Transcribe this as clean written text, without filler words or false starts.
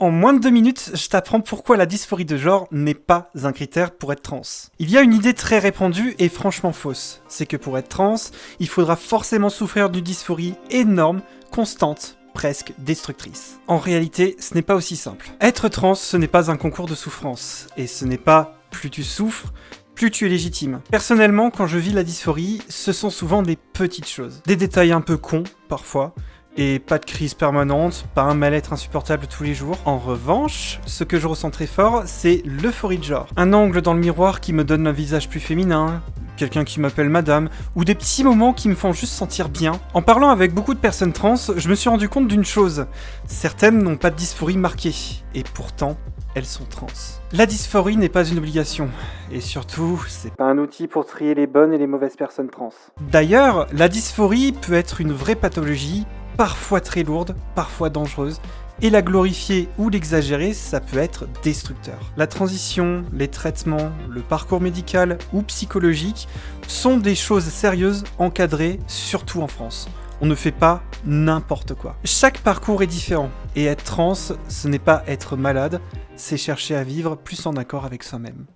En moins de 2 minutes, je t'apprends pourquoi la dysphorie de genre n'est pas un critère pour être trans. Il y a une idée très répandue et franchement fausse. C'est que pour être trans, il faudra forcément souffrir d'une dysphorie énorme, constante, presque destructrice. En réalité, ce n'est pas aussi simple. Être trans, ce n'est pas un concours de souffrance. Et ce n'est pas plus tu souffres, plus tu es légitime. Personnellement, quand je vis la dysphorie, ce sont souvent des petites choses. Des détails un peu cons, parfois, et pas de crise permanente, pas un mal-être insupportable tous les jours. En revanche, ce que je ressens très fort, c'est l'euphorie de genre. Un angle dans le miroir qui me donne un visage plus féminin, quelqu'un qui m'appelle madame, ou des petits moments qui me font juste sentir bien. En parlant avec beaucoup de personnes trans, je me suis rendu compte d'une chose. Certaines n'ont pas de dysphorie marquée, et pourtant, elles sont trans. La dysphorie n'est pas une obligation, et surtout, c'est pas un outil pour trier les bonnes et les mauvaises personnes trans. D'ailleurs, la dysphorie peut être une vraie pathologie, parfois très lourde, parfois dangereuse, et la glorifier ou l'exagérer, ça peut être destructeur. La transition, les traitements, le parcours médical ou psychologique sont des choses sérieuses, encadrées, surtout en France. On ne fait pas n'importe quoi. Chaque parcours est différent, et être trans, ce n'est pas être malade, c'est chercher à vivre plus en accord avec soi-même.